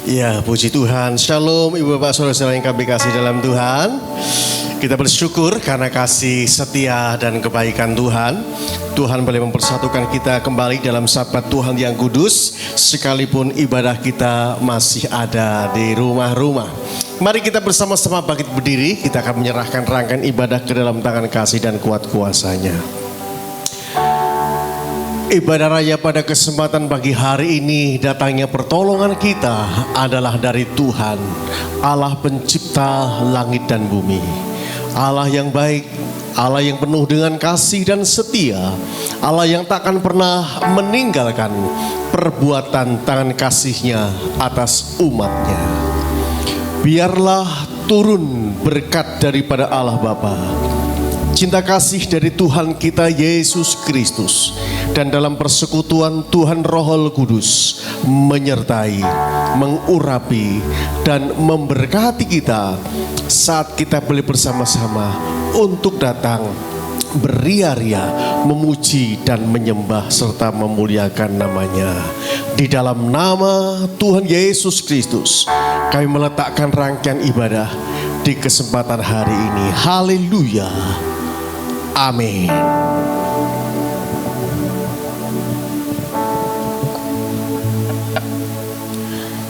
Ya, puji Tuhan. Shalom Ibu Bapak Saudara-saudara yang kami kasih dalam Tuhan. Kita bersyukur karena kasih setia dan kebaikan Tuhan. Tuhan boleh mempersatukan kita kembali dalam Sabat Tuhan yang kudus, sekalipun ibadah kita masih ada di rumah-rumah. Mari kita bersama-sama bangkit berdiri. Kita akan menyerahkan rangkaian ibadah ke dalam tangan kasih dan kuat kuasanya. Ibadah raya pada kesempatan pagi hari ini, datangnya pertolongan kita adalah dari Tuhan, Allah pencipta langit dan bumi. Allah yang baik, Allah yang penuh dengan kasih dan setia, Allah yang takkan pernah meninggalkan perbuatan tangan kasih-Nya atas umat-Nya. Biarlah turun berkat daripada Allah Bapa, cinta kasih dari Tuhan kita Yesus Kristus, dan dalam persekutuan Tuhan Roh Kudus menyertai, mengurapi, dan memberkati kita saat kita boleh bersama-sama untuk datang beria-ria memuji dan menyembah serta memuliakan namanya. Di dalam nama Tuhan Yesus Kristus kami meletakkan rangkaian ibadah di kesempatan hari ini. Haleluya. Amin.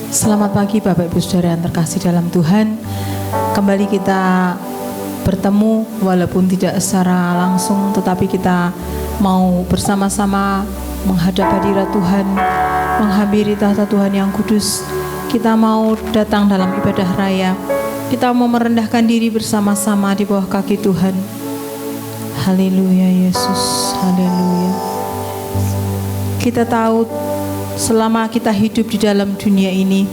Selamat pagi Bapak Ibu Saudara yang terkasih dalam Tuhan. Kembali kita bertemu walaupun tidak secara langsung, tetapi kita mau bersama-sama menghadap hadirat Tuhan, menghampiri tahta Tuhan yang kudus. Kita mau datang dalam ibadah raya. Kita mau merendahkan diri bersama-sama di bawah kaki Tuhan. Haleluya Yesus, haleluya. Kita tahu selama kita hidup di dalam dunia ini,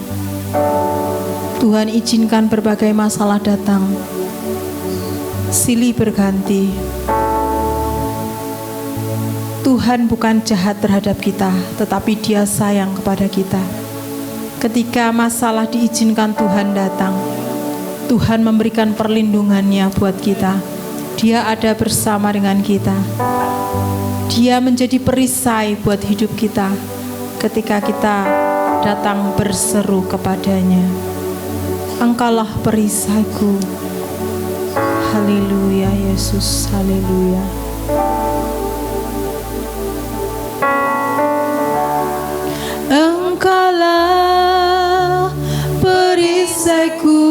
Tuhan izinkan berbagai masalah datang, silih berganti. Tuhan bukan jahat terhadap kita, tetapi Dia sayang kepada kita. Ketika masalah diizinkan Tuhan datang, Tuhan memberikan perlindungannya buat kita. Dia ada bersama dengan kita. Dia menjadi perisai buat hidup kita ketika kita datang berseru kepadanya. Engkaulah perisaiku. Haleluya Yesus, haleluya. Engkaulah perisaiku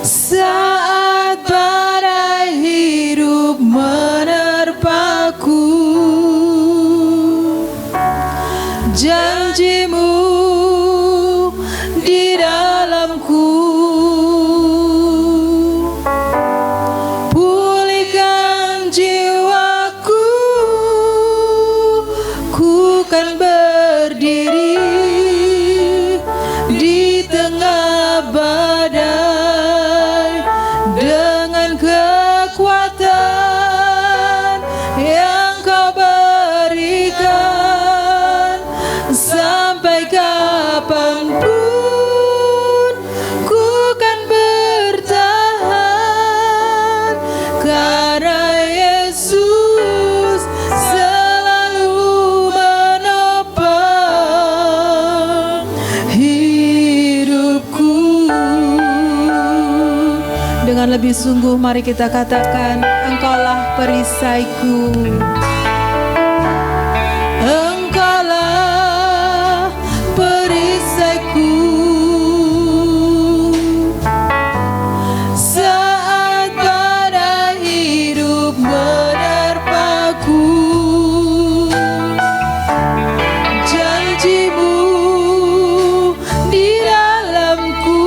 saat badai hidup menerpaku. Janjimu di dalamku, pulihkan jiwaku. Ku kan berdiri di tengah badai dengan kekuatan yang Kau berikan. Sampai kapanpun ku kan bertahan, karena Yesus selalu menopang hidupku. Dengan lebih sungguh mari kita katakan, Engkaulah perisaiku. Engkaulah perisaiku saat badai hidup menerpaku. Janjimu di dalamku,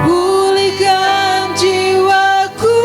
pulihkan jiwaku.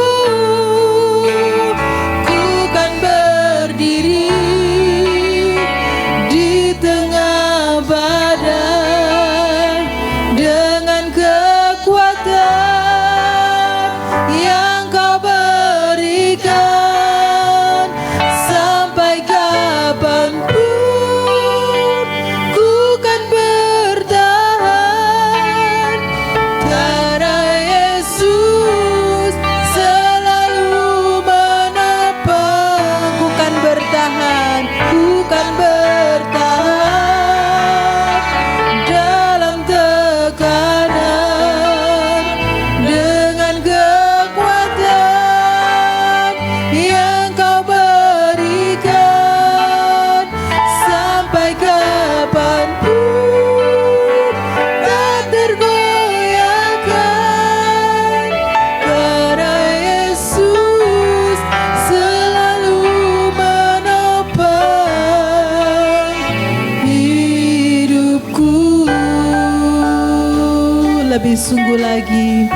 lebih sungguh lagi.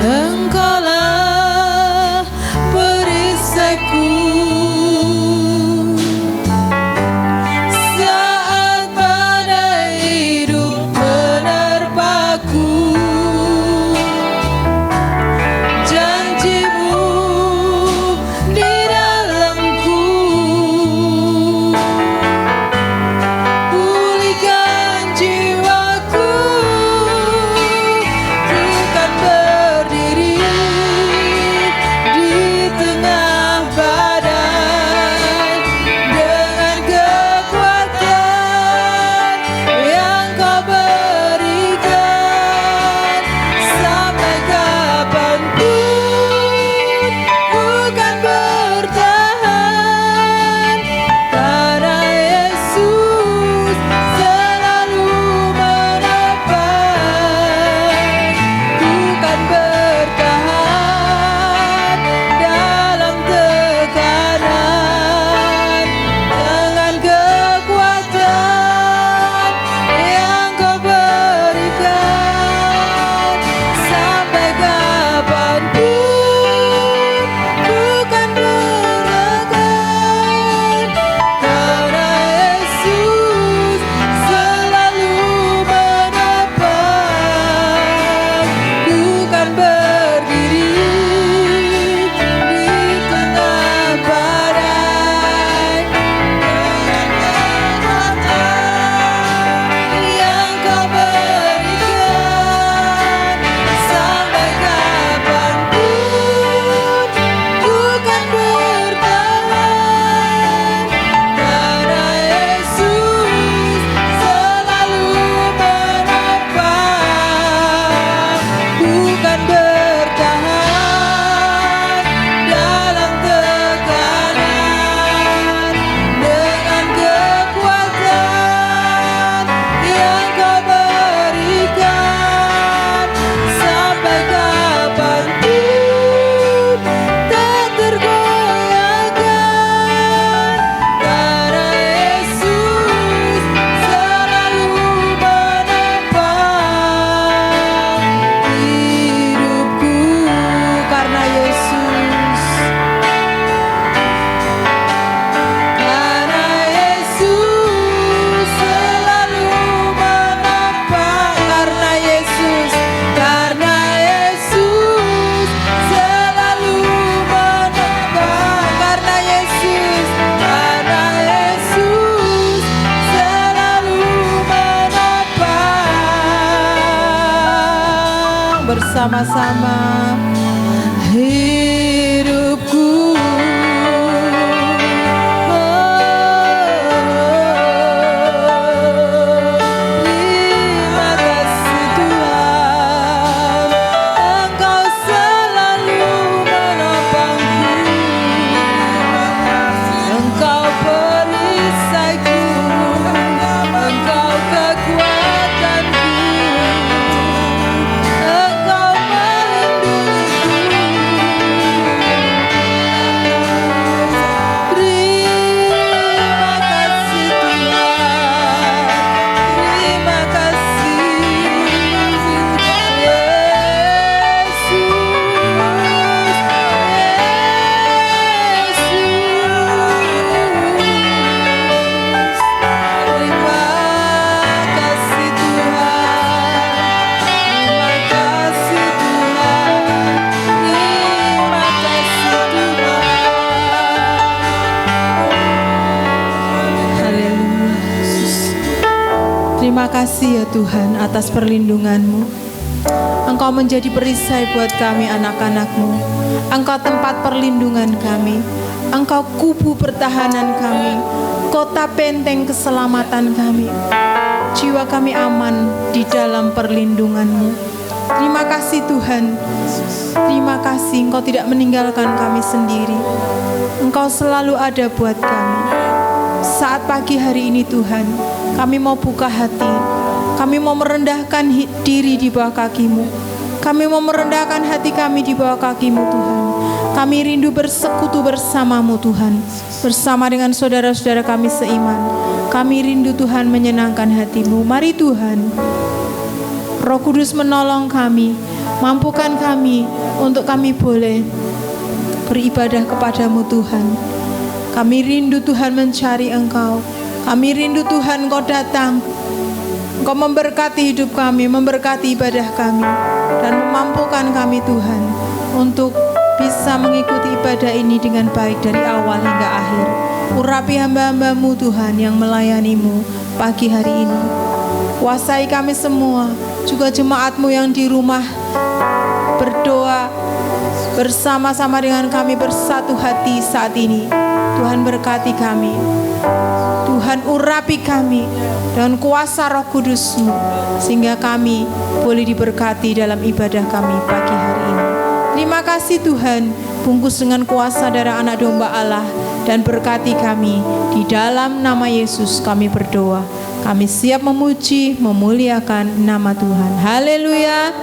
Engkaulah perisaiku saat badai hidup menerpaku. Janjimu di dalamku, pulihkan jiwaku. Ku kan berdiri di tengah badai dengan kekuatan yang Kau berikan. Sampai kapanpun ku kan bertahan, karena Yesus selalu menopang. Ku kan bertahan dalam tekanan dengan kekuatan yang Kau berikan. Sampai kapanpun ku kan bertahan, karena Yesus selalu menopang. Ku kan berdiri di tengah badai dengan kekuatan yang Kau berikan. Sampai kapanpun ku kan bertahan, karena Yesus selalu menopang. Ku kan bertahan dalam tekanan dengan kekuatan yang Kau berikan. Sampai kapanpun tak tergoyahkan, karena Yesus selalu menopang hidupku. Karena Yesus, karena Yesus selalu menopang. Karena Yesus, karena Yesus selalu menopang. Karena Yesus, karena Yesus selalu menopang. Bersama-sama hidupku. Terima kasih Tuhan, Engkau selalu menopangku. Engkau perisaiku, Engkau kekuatanku, Engkau Terima kasih ya Tuhan atas perlindungan-Mu. Engkau menjadi perisai buat kami anak-anak-Mu. Engkau tempat perlindungan kami. Engkau kubu pertahanan kami. Kota benteng keselamatan kami. Jiwa kami aman di dalam perlindungan-Mu. Terima kasih Tuhan. Terima kasih Engkau tidak meninggalkan kami sendiri. Engkau selalu ada buat kami. Saat pagi hari ini Tuhan, kami mau buka hati. Kami mau merendahkan diri di bawah kaki-Mu. Kami mau merendahkan hati kami di bawah kaki-Mu Tuhan. Kami rindu bersekutu bersama-Mu Tuhan. Bersama dengan saudara-saudara kami seiman. Kami rindu Tuhan menyenangkan hati-Mu. Mari Tuhan, Roh Kudus menolong kami, mampukan kami untuk kami boleh beribadah kepadamu Tuhan. Kami rindu Tuhan mencari Engkau. Kami rindu Tuhan Engkau datang. Engkau memberkati hidup kami, memberkati ibadah kami, dan memampukan kami Tuhan untuk bisa mengikuti ibadah ini dengan baik dari awal hingga akhir. Urapi hamba-hamba-Mu Tuhan yang melayani-Mu pagi hari ini. Kuasai kami semua, juga jemaat-Mu yang di rumah berdoa bersama-sama dengan kami bersatu hati saat ini. Tuhan berkati kami. Tuhan urapi kami dengan kuasa Roh Kudus-Mu, sehingga kami boleh diberkati dalam ibadah kami pagi hari ini. Terima kasih Tuhan, bungkus dengan kuasa darah anak domba Allah, dan berkati kami. Di dalam nama Yesus kami berdoa. Kami siap memuji, memuliakan nama Tuhan. Haleluya.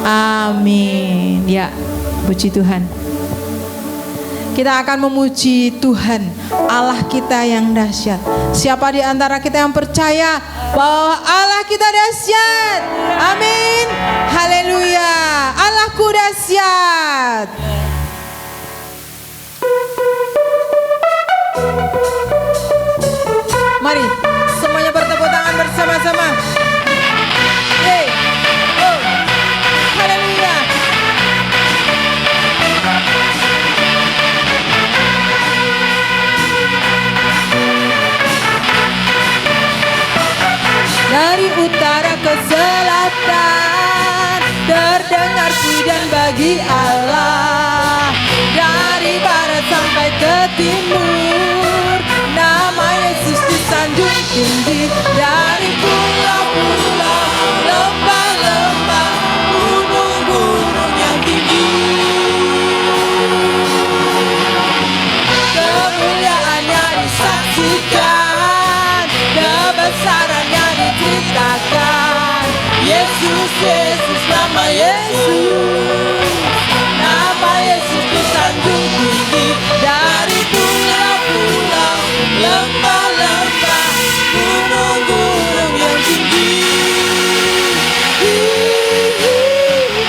Amin. Ya, puji Tuhan. Kita akan memuji Tuhan, Allah kita yang dahsyat. Siapa di antara kita yang percaya bahwa Allah kita dahsyat? Amin. Haleluya. Allahku dahsyat. Mari semuanya bertepuk tangan bersama-sama. Hey. Oh. Haleluya. Dari utara ke selatan terdengar pujian bagi Allah. Dari barat sampai ke timur nama Yesus disanjung tinggi. Dari pulau-pulau, lembah-lembah, gunung-gunung yang tinggi, kemuliaannya disaksikan, kebesarannya diceritakan. Yesus, Yesus, nama Yesus, nama Yesus disanjung tinggi. Dari pulau-pulau, lembah-lembah, gunung-gunung yang tinggi.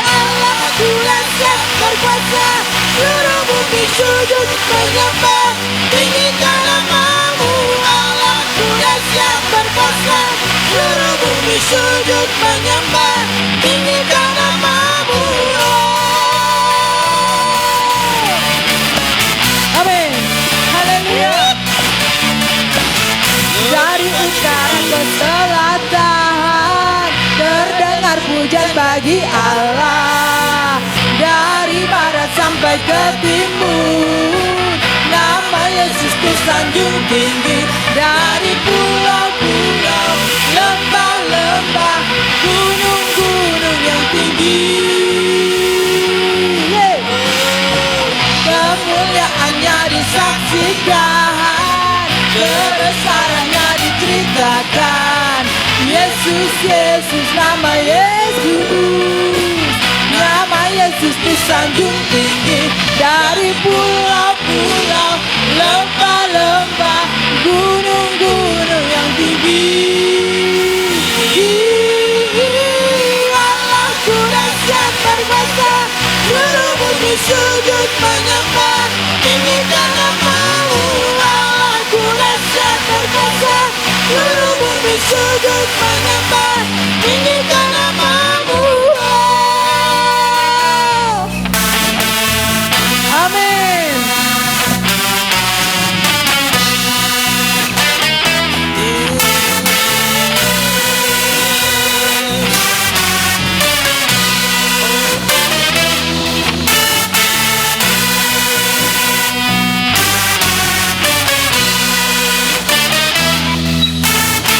Allahku dahsyat berkuasa, seluruh bumi sujud menyembah, tinggikan nama-Mu. Allahku dahsyat berkuasa, seluruh bumi sujud menyembah, tinggikan nama-Mu. Amin. Haleluya. Dari utara ke selatan terdengar pujian bagi Allah. Dari barat sampai ke timur nama Yesus disanjung tinggi. Dari pulau-pulau, lembah-lembah, gunung-gunung yang tinggi, kemuliaannya disaksikan, kebesarannya diceritakan. Yesus, Yesus, nama Yesus, nama Yesus disanjung tinggi. Dari pulau-pulau, lembah-lembah, gunung-gunung yang tinggi. Allahku dahsyat berkuasa, seluruh bumi sujud menyembah, tinggikan nama-Mu. Allahku dahsyat berkuasa, seluruh bumi sujud menyembah, tinggikan nama-Mu. Amin.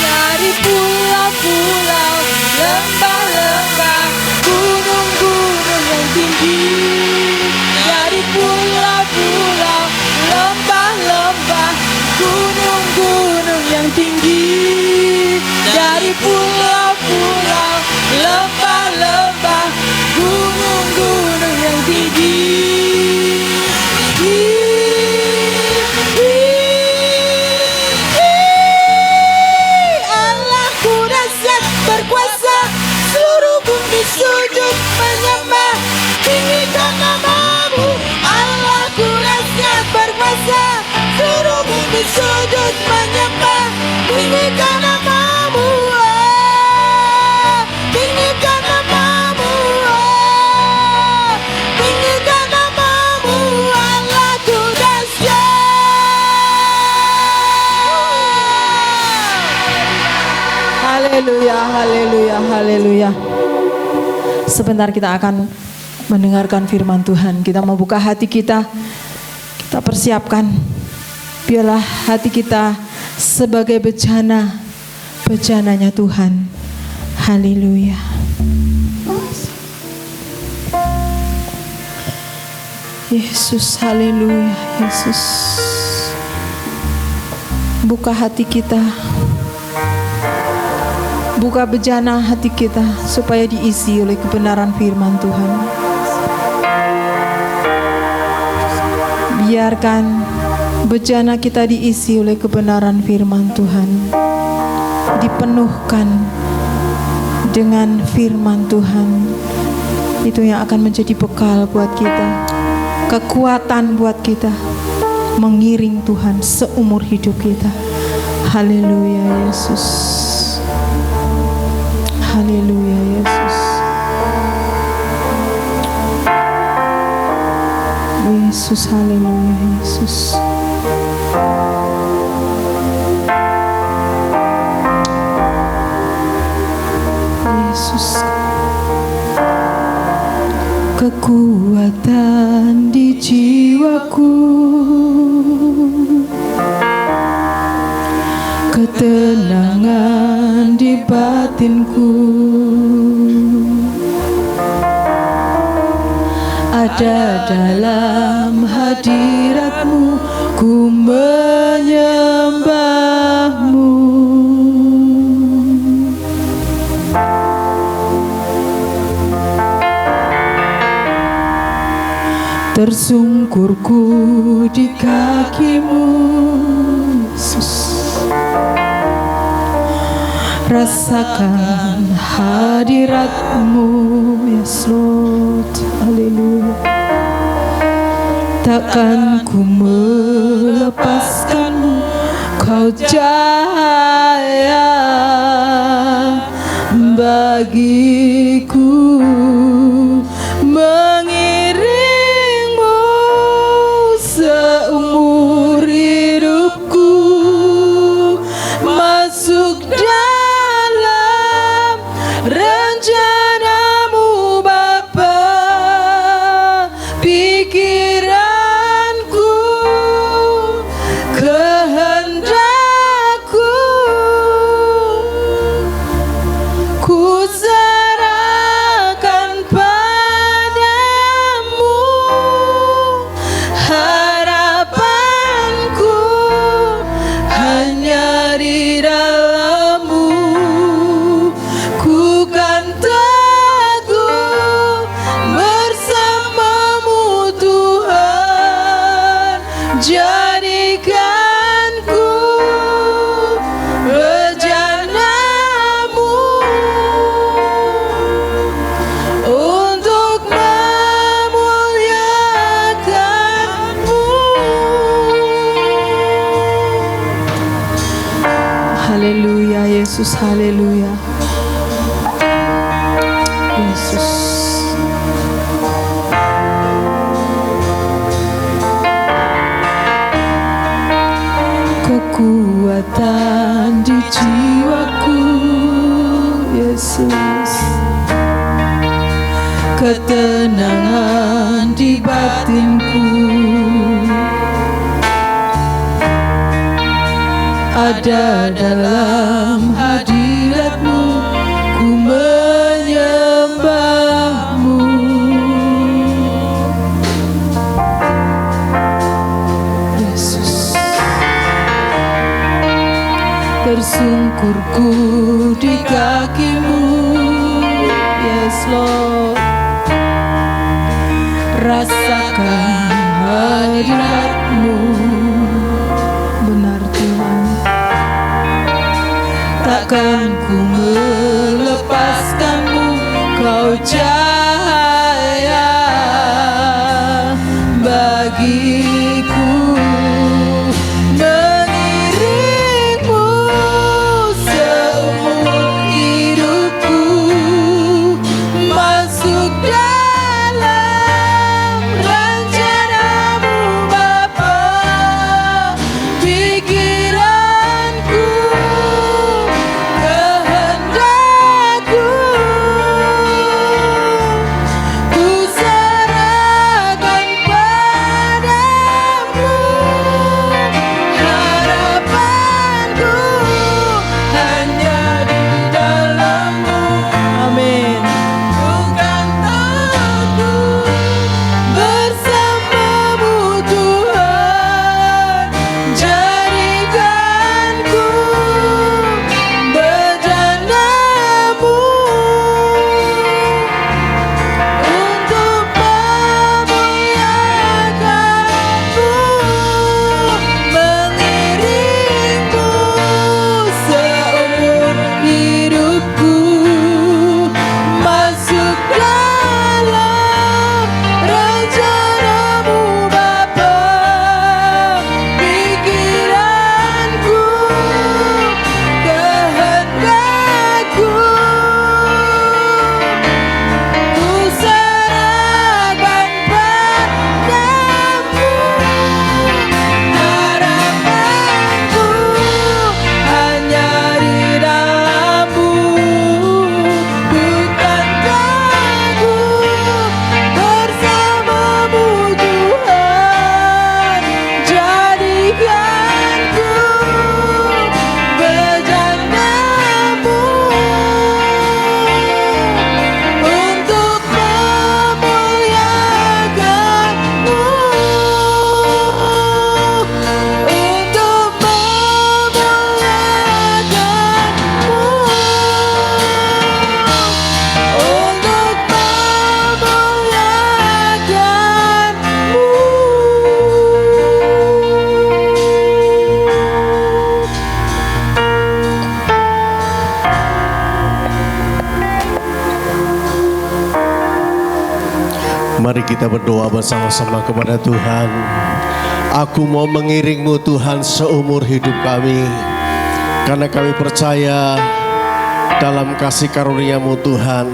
Dari pulau-pulau, lembah-lembah, gunung-gunung yang tinggi. Dari pulau-pulau, lembah-lembah, gunung-gunung yang tinggi. Dari pulau-pulau, lembah-lembah, gunung-gunung yang tinggi. haleluya, haleluya, haleluya. Sebentar kita akan mendengarkan firman Tuhan. Kita mau buka hati kita, kita persiapkan. Biarlah hati kita sebagai bejana, bejananya Tuhan. Haleluya. Yesus, haleluya, Yesus. Buka hati kita, buka bejana hati kita supaya diisi oleh kebenaran firman Tuhan. Biarkan bejana kita diisi oleh kebenaran firman Tuhan, dipenuhkan dengan firman Tuhan. Itu yang akan menjadi bekal buat kita, kekuatan buat kita mengiring Tuhan seumur hidup kita. Haleluya Yesus, haleluya Yesus. Yesus, haleluya Yesus. Yesus, kekuatan di jiwaku, ketenangan di batinku, ada dalam hadirat-Mu, ku menyembah-Mu. Tersungkurku di kaki-Mu, Yesus. Rasakan hadirat-Mu, yes Lord, haleluya. Takkan ku melepaskan-Mu, Kau cahaya bagiku, mengiring-Mu seumur hidupku, masuk dalam rencana-Mu Bapa. Pikiranku, kehendakku, ku serahkan padamu. Harapanku hanya di dalam-Mu. Ku kan teguh bersama-Mu Tuhan. Jadikanku bejana-Mu untuk memuliakan-Mu. Haleluya Yesus, haleluya Yesus. Kekuatan di jiwaku, Yesus. Ketenangan di batinku, ada dalam hadirat-Mu, ku menyembah-Mu. Yesus, tersungkurku di kaki-Mu, yes Lord. Rasakan hadirat-Mu, benar Tuhan. Takkan ku melepaskan-Mu, Kau cahaya bagiku, mengiring-Mu seumur hidupku, masuk dalam rencana-Mu Bapa. Pikiranku, kehendakku, kita berdoa bersama-sama kepada Tuhan. Aku mau mengiringmu Tuhan seumur hidup kami, karena kami percaya dalam kasih karunia-Mu Tuhan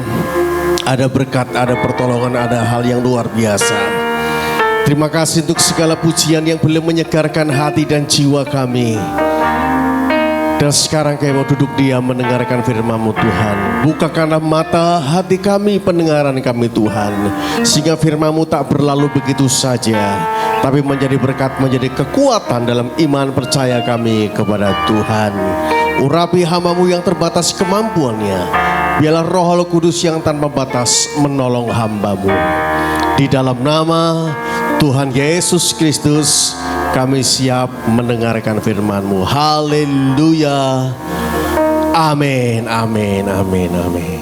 ada berkat, ada pertolongan, ada hal yang luar biasa. Terima kasih untuk segala pujian yang boleh menyegarkan hati dan jiwa kami. Dan sekarang kami mau duduk diam mendengarkan firman-Mu Tuhan. Bukakanlah mata hati kami, pendengaran kami Tuhan, sehingga firman-Mu tak berlalu begitu saja, tapi menjadi berkat, menjadi kekuatan dalam iman percaya kami kepada Tuhan. Urapi hamba-Mu yang terbatas kemampuannya. Biarlah Roh Kudus yang tanpa batas menolong hamba-Mu. Di dalam nama Tuhan Yesus Kristus kami siap mendengarkan firman-Mu. Haleluya. Amin, amin, amin, amin.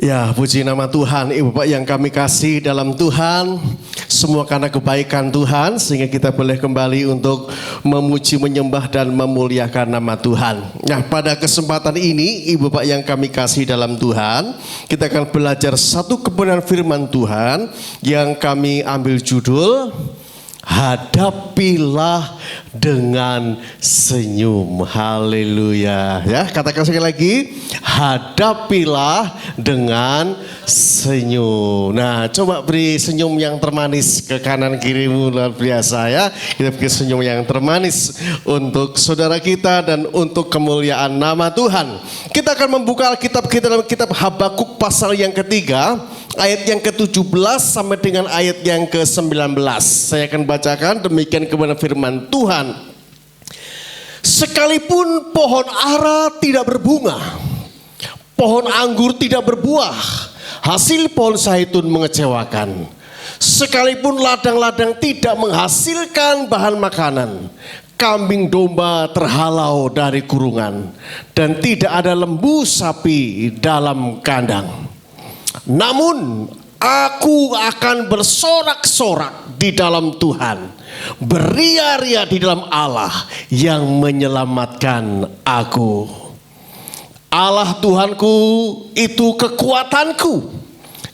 Ya, puji nama Tuhan. Ibu Bapak yang kami kasih dalam Tuhan, semua karena kebaikan Tuhan, sehingga kita boleh kembali untuk memuji, menyembah, dan memuliakan nama Tuhan. Nah, pada kesempatan ini, Ibu Bapak yang kami kasih dalam Tuhan, kita akan belajar satu kebenaran firman Tuhan yang kami ambil judul, hadapilah dengan senyum. Haleluya. Ya, katakan sekali lagi, hadapilah dengan senyum. Nah, coba beri senyum yang termanis ke kanan kirimu, luar biasa ya. Kita beri senyum yang termanis untuk saudara kita dan untuk kemuliaan nama Tuhan. Kita akan membuka Alkitab kita dalam kitab Habakuk pasal yang ketiga, ayat yang ke-17 sampai dengan ayat yang ke-19. Saya akan bacakan demikian kebenaran firman Tuhan. Sekalipun pohon ara tidak berbunga, pohon anggur tidak berbuah, hasil pohon zaitun mengecewakan. Sekalipun ladang-ladang tidak menghasilkan bahan makanan, kambing domba terhalau dari kurungan, dan tidak ada lembu sapi dalam kandang. Namun aku akan bersorak-sorak di dalam Tuhan, beria-ria di dalam Allah yang menyelamatkan aku. Allah Tuhanku itu kekuatanku.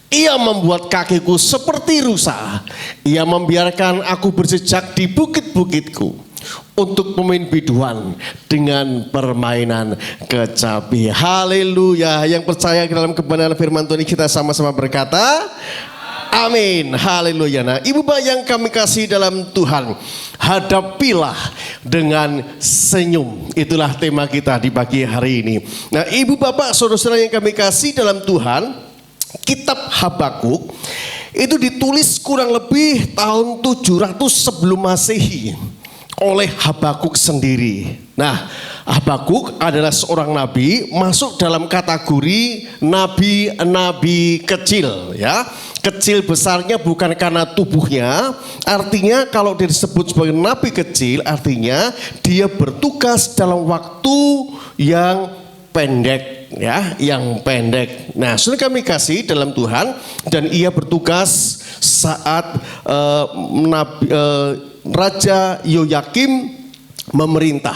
Ia membuat kakiku seperti rusa. Ia membiarkan aku berjejak di bukit-bukitku untuk pemain biduan dengan permainan kecapi. Haleluya. Yang percaya dalam kebenaran firman Tuhan, kita sama-sama berkata amin. Haleluya. Nah, Ibu Bapak yang kami kasih dalam Tuhan, hadapilah dengan senyum. Itulah tema kita di pagi hari ini. Nah, Ibu Bapak, saudara-saudara yang kami kasih dalam Tuhan, kitab Habakuk itu ditulis kurang lebih tahun 700 sebelum Masehi oleh Habakuk sendiri. Nah, Habakuk adalah seorang nabi, masuk dalam kategori nabi-nabi kecil ya. Kecil besarnya bukan karena tubuhnya, artinya kalau disebut sebagai nabi kecil artinya dia bertugas dalam waktu yang pendek ya, yang pendek. Nah, sudah kami kasih dalam Tuhan, dan ia bertugas saat Raja Yoyakim memerintah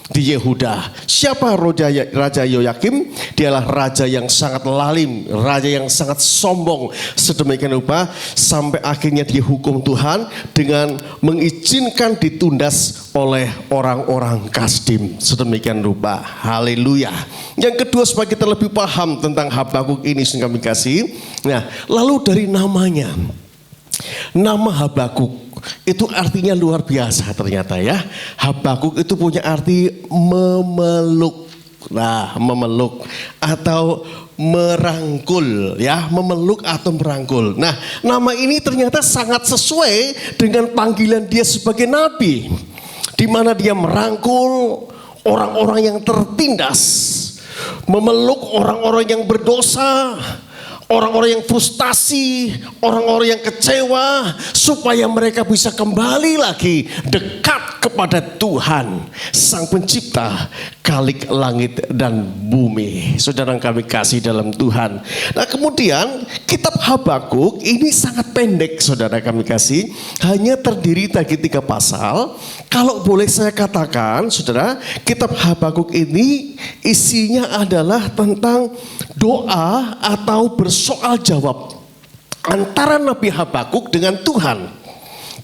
di Yehuda. Siapa Raja Yoyakim? Dialah raja yang sangat lalim, raja yang sangat sombong sedemikian rupa sampai akhirnya dihukum Tuhan dengan mengizinkan ditundas oleh orang-orang Kasdim sedemikian rupa. Haleluya. Yang kedua, supaya kita lebih paham tentang Habakuk ini yang kami kasih. Nah, lalu dari namanya, nama Habakuk itu artinya luar biasa ternyata ya. Habakuk itu punya arti memeluk. Nah, memeluk atau merangkul ya, memeluk atau merangkul. Nah, nama ini ternyata sangat sesuai dengan panggilan dia sebagai nabi, di mana dia merangkul orang-orang yang tertindas, memeluk orang-orang yang berdosa, orang-orang yang frustasi, orang-orang yang kecewa, supaya mereka bisa kembali lagi dekat kepada Tuhan, Sang Pencipta Khalik langit dan bumi. Saudara yang kami kasih dalam Tuhan. Nah, kemudian kitab Habakuk ini sangat pendek, saudara kami kasih, hanya terdiri dari 3 pasal. Kalau boleh saya katakan, saudara, kitab Habakuk ini isinya adalah tentang doa atau bersoal jawab antara Nabi Habakuk dengan Tuhan.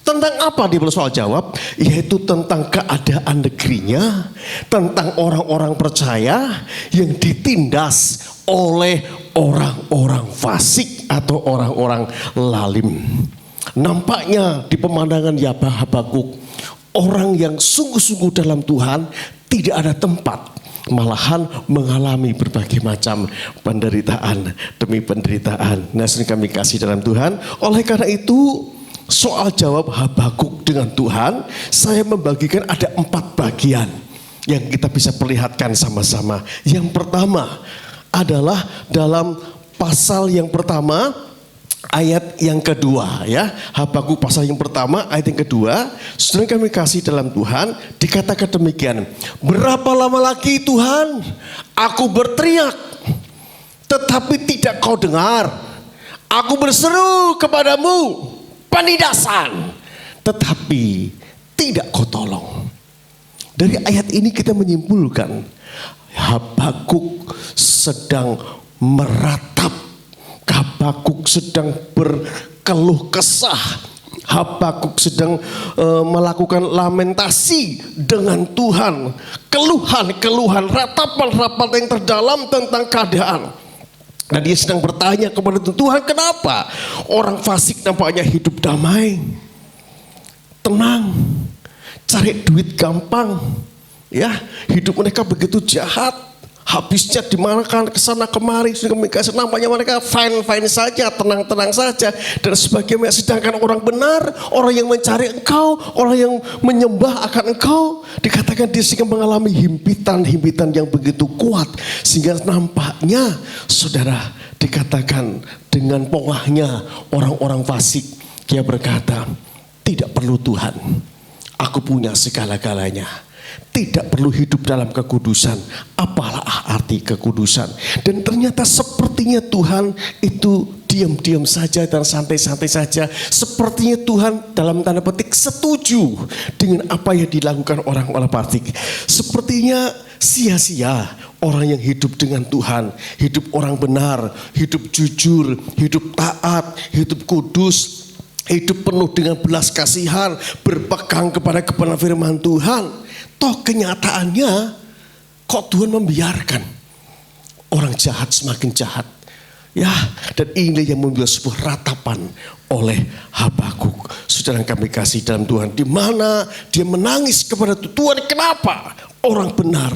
Tentang apa dia bersoal jawab? Yaitu tentang keadaan negerinya, tentang orang-orang percaya yang ditindas oleh orang-orang fasik atau orang-orang lalim. Nampaknya di pemandangan Habakuk, orang yang sungguh-sungguh dalam Tuhan tidak ada tempat, malahan mengalami berbagai macam penderitaan demi penderitaan. Nah, sering kami kasih dalam Tuhan. Oleh karena itu, soal jawab Habakuk dengan Tuhan, saya membagikan ada 4 bagian yang kita bisa perlihatkan sama-sama. Yang pertama adalah dalam pasal yang pertama, ayat yang kedua, ya. Habakuk pasal yang pertama, ayat yang kedua, sudah kami kasih dalam Tuhan, dikatakan demikian. Berapa lama lagi Tuhan, aku berteriak, tetapi tidak kau dengar. Aku berseru kepadamu, penindasan, tetapi tidak kau tolong. Dari ayat ini kita menyimpulkan, Habakuk sedang meratap, Habakuk sedang berkeluh kesah, Habakuk sedang melakukan lamentasi dengan Tuhan, keluhan-keluhan, ratapan-ratapan yang terdalam tentang keadaan. Dan dia sedang bertanya kepada Tuhan, kenapa orang fasik nampaknya hidup damai, tenang, cari duit gampang, ya, hidup mereka begitu jahat, habisnya dimakan kesana kemari, nampaknya mereka fine saja, tenang saja dan sebagainya. Sedangkan orang benar, orang yang mencari Engkau, orang yang menyembah akan Engkau, dikatakan dia sehingga mengalami himpitan yang begitu kuat, sehingga nampaknya saudara, dikatakan dengan pongahnya orang-orang fasik, dia berkata, tidak perlu Tuhan, aku punya segala-galanya. Tidak perlu hidup dalam kekudusan. Apalah arti kekudusan? Dan ternyata sepertinya Tuhan itu diam-diam saja dan santai-santai saja. Sepertinya Tuhan dalam tanda petik setuju dengan apa yang dilakukan orang-orang fasik. Sepertinya sia-sia orang yang hidup dengan Tuhan, hidup orang benar, hidup jujur, hidup taat, hidup kudus, hidup penuh dengan belas kasihan, berpegang kepada kebenaran firman Tuhan. Toh kenyataannya kok Tuhan membiarkan orang jahat semakin jahat, ya. Dan ini yang membuat sebuah ratapan oleh Habakuk, saudara yang kami kasih dalam Tuhan, di mana dia menangis kepada Tuhan, kenapa orang benar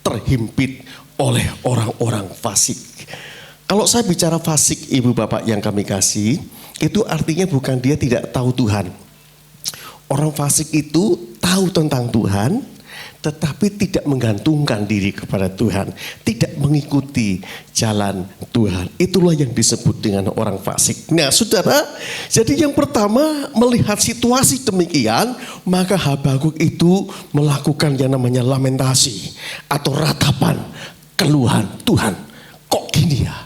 terhimpit oleh orang-orang fasik. Kalau saya bicara fasik, ibu bapak yang kami kasih, itu artinya bukan dia tidak tahu Tuhan. Orang fasik itu tahu tentang Tuhan, tetapi tidak menggantungkan diri kepada Tuhan, tidak mengikuti jalan Tuhan. Itulah yang disebut dengan orang fasik. Nah, saudara, jadi yang pertama melihat situasi demikian, maka Habakuk itu melakukan yang namanya lamentasi atau ratapan, keluhan. Tuhan, kok gini ya?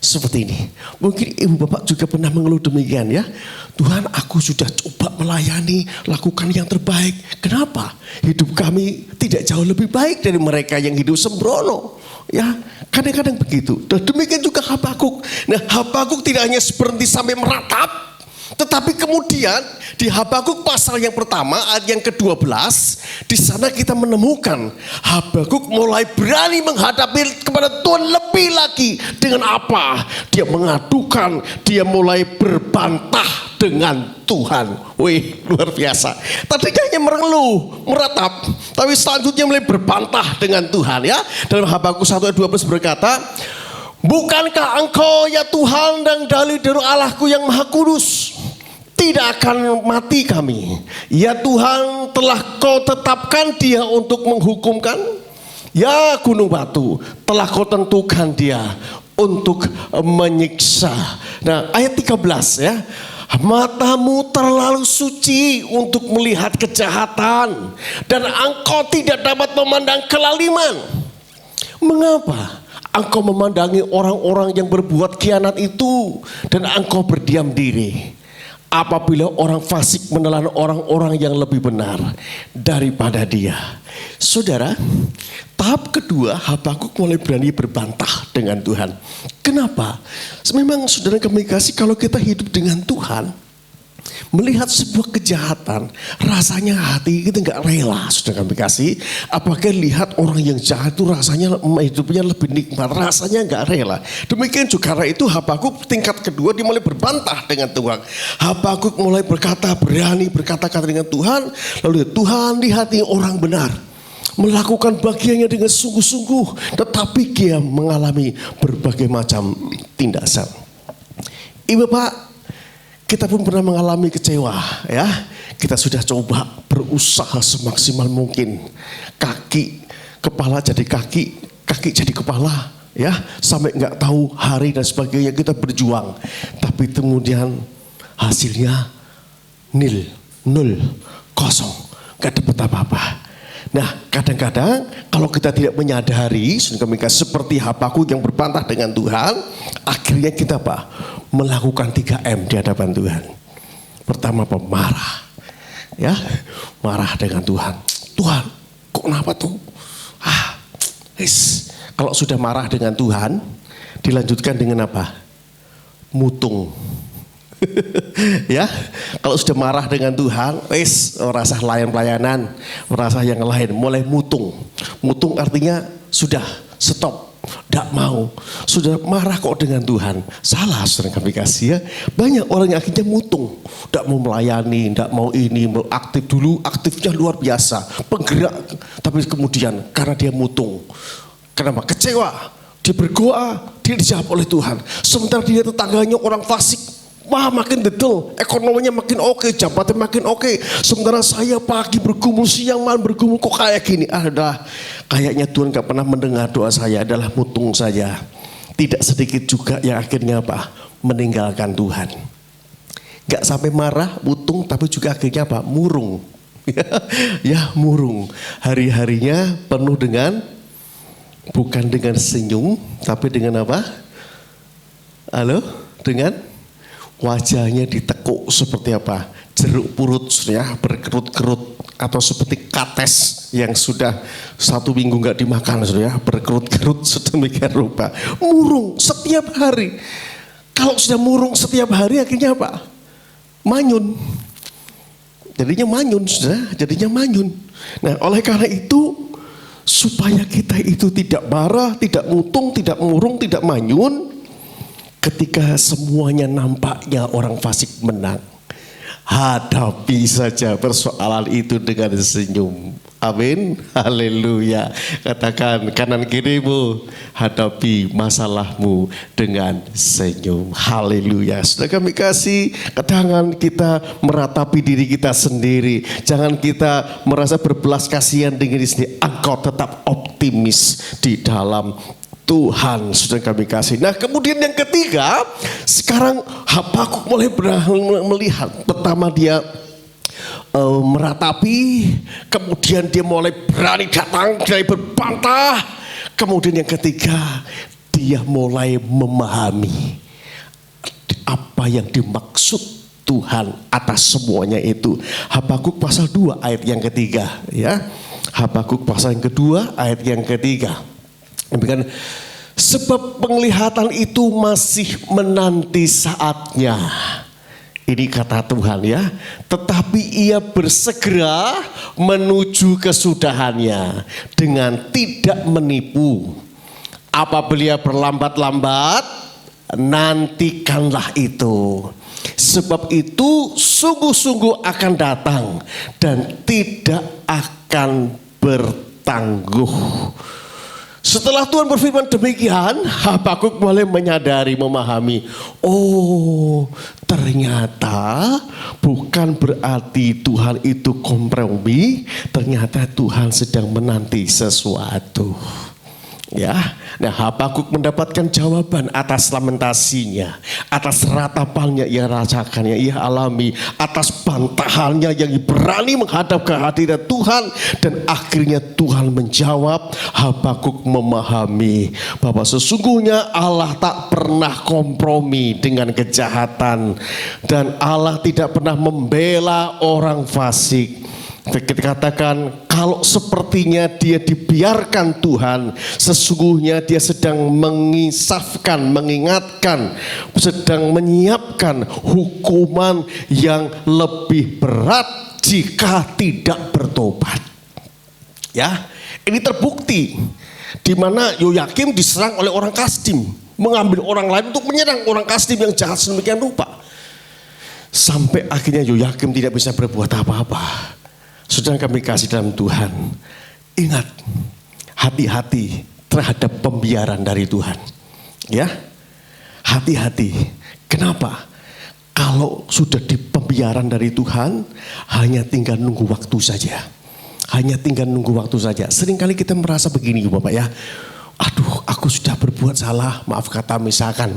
Seperti ini. Mungkin ibu bapak juga pernah mengeluh demikian, ya. Tuhan, aku sudah coba melayani, lakukan yang terbaik. Kenapa? Hidup kami tidak jauh lebih baik dari mereka yang hidup sembrono. Ya, kadang-kadang begitu. Dan demikian juga Habakuk. Nah, Habakuk tidak hanya berhenti sampai meratap, tetapi kemudian di Habakuk pasal yang pertama ayat yang ke-12, di sana kita menemukan Habakuk mulai berani menghadapi kepada Tuhan lebih lagi. Dengan apa? Dia mengadukan, dia mulai berbantah dengan Tuhan. Wih, luar biasa. Tadinya hanya mengeluh, meratap, tapi selanjutnya mulai berbantah dengan Tuhan, ya. Dalam Habakuk 1 ayat 12 berkata, bukankah engkau ya Tuhan dan dari Allahku yang maha kudus, tidak akan mati kami. Ya Tuhan, telah kau tetapkan dia untuk menghukumkan. Ya gunung batu, telah kau tentukan dia untuk menyiksa. Nah, ayat 13, ya. Matamu terlalu suci untuk melihat kejahatan, dan engkau tidak dapat memandang kelaliman. Mengapa engkau memandangi orang-orang yang berbuat khianat itu, dan engkau berdiam diri? apabila orang fasik menelan orang-orang yang lebih benar daripada dia. Saudara, tahap kedua, Habakuk mulai berani berbantah dengan Tuhan. Kenapa? Memang saudara kami kasih, kalau kita hidup dengan Tuhan, melihat sebuah kejahatan, rasanya hati kita nggak rela, saudara kami kasih. Apakah lihat orang yang jahat itu rasanya hidupnya lebih nikmat, rasanya nggak rela. Demikian juga karena itu Habakuk tingkat kedua dia mulai berbantah dengan Tuhan. Habakuk mulai berkata, berani berkata-kata dengan Tuhan. Lalu Tuhan lihati orang benar, melakukan bagiannya dengan sungguh-sungguh, tetapi dia mengalami berbagai macam tindasan. Ibu Bapak, kita pun pernah mengalami kecewa, ya. Kita sudah coba berusaha semaksimal mungkin. Kepala jadi kaki jadi kepala, ya. Sampai nggak tahu hari dan sebagainya kita berjuang. Tapi kemudian hasilnya nol, kosong, nggak dapat apa-apa. Nah, kadang-kadang kalau kita tidak menyadari, seperti Habakuk yang berbantah dengan Tuhan, akhirnya kita melakukan 3M di hadapan Tuhan. Pertama, marah, ya, marah dengan Tuhan. Tuhan, kok kenapa tuh? Kalau sudah marah dengan Tuhan, dilanjutkan dengan apa? Mutung. Ya, kalau sudah marah dengan Tuhan, rasa pelayanan, merasa yang lain, mulai mutung. Mutung artinya sudah stop, tidak mau. Sudah marah kok dengan Tuhan. Salah, saudara kami kasih, ya. Banyak orang yang akhirnya mutung, tidak mau melayani, tidak mau ini, mau aktif dulu, aktifnya luar biasa, penggerak. Tapi kemudian karena dia mutung, kenapa? Kecewa, dia berdoa, dia dijawab oleh Tuhan. Sementara dia tetangganya orang fasik. Wah, makin detail, ekonominya makin oke, jabatannya makin oke. Sementara saya pagi bergumul, siang malam bergumul, kok kayak gini? Kayaknya Tuhan gak pernah mendengar doa saya, adalah mutung saja. Tidak sedikit juga yang akhirnya meninggalkan Tuhan. Gak sampai marah, mutung, tapi juga akhirnya murung. Ya, murung. Hari-harinya penuh dengan, bukan dengan senyum, tapi dengan apa? Halo? Dengan wajahnya ditekuk seperti apa? Jeruk purut, ya, berkerut-kerut, atau seperti kates yang sudah 1 minggu nggak dimakan, ya, berkerut-kerut sedemikian rupa. Murung setiap hari. Kalau sudah murung setiap hari, akhirnya apa? Manyun. Jadinya manyun, sudah. Jadinya manyun. Nah, oleh karena itu, supaya kita itu tidak marah, tidak mutung, tidak murung, tidak manyun, ketika semuanya nampaknya orang fasik menang, hadapi saja persoalan itu dengan senyum. Amin, haleluya. Katakan kanan kirimu, hadapi masalahmu dengan senyum. Haleluya. Sudah kami kasih, kadang kita meratapi diri kita sendiri. Jangan kita merasa berbelas kasihan dengan diri sendiri. Engkau tetap optimis di dalam Tuhan, sudah kami kasih. Nah, kemudian yang ketiga, sekarang Habakuk mulai melihat. Pertama dia meratapi, kemudian dia mulai berani datang, mulai berbantah. Kemudian yang ketiga, dia mulai memahami apa yang dimaksud Tuhan atas semuanya itu. Habakuk pasal 2 ayat yang ketiga, ya. Habakuk pasal yang kedua ayat yang ketiga. Demikian, sebab penglihatan itu masih menanti saatnya. Ini kata Tuhan, ya. Tetapi ia bersegera menuju kesudahannya dengan tidak menipu. Apabila berlambat-lambat, nantikanlah itu. Sebab itu sungguh-sungguh akan datang dan tidak akan bertangguh. Setelah Tuhan berfirman demikian, Habakuk mulai menyadari, memahami. Oh, ternyata bukan berarti Tuhan itu kompromi. Ternyata Tuhan sedang menanti sesuatu. Ya, nah Habakuk mendapatkan jawaban atas lamentasinya, atas ratapannya ia rasakan, yang ia alami, atas bantahannya yang berani menghadap kehadiran Tuhan, dan akhirnya Tuhan menjawab. Habakuk memahami bahwa sesungguhnya Allah tak pernah kompromi dengan kejahatan, dan Allah tidak pernah membela orang fasik. Kita katakan kalau sepertinya dia dibiarkan Tuhan, sesungguhnya dia sedang mengisafkan, mengingatkan, sedang menyiapkan hukuman yang lebih berat jika tidak bertobat. Ya, ini terbukti di mana Yoyakim diserang oleh orang Kasdim, mengambil orang lain untuk menyerang orang Kasdim yang jahat sedemikian rupa. Sampai akhirnya Yoyakim tidak bisa berbuat apa-apa. Saudara kami kasih dalam Tuhan, ingat, hati-hati terhadap pembiaran dari Tuhan. Ya, hati-hati. Kenapa? Kalau sudah di pembiaran dari Tuhan, hanya tinggal nunggu waktu saja. Hanya tinggal nunggu waktu saja. Seringkali kita merasa begini Bapak ya, aduh aku sudah berbuat salah, maaf kata misalkan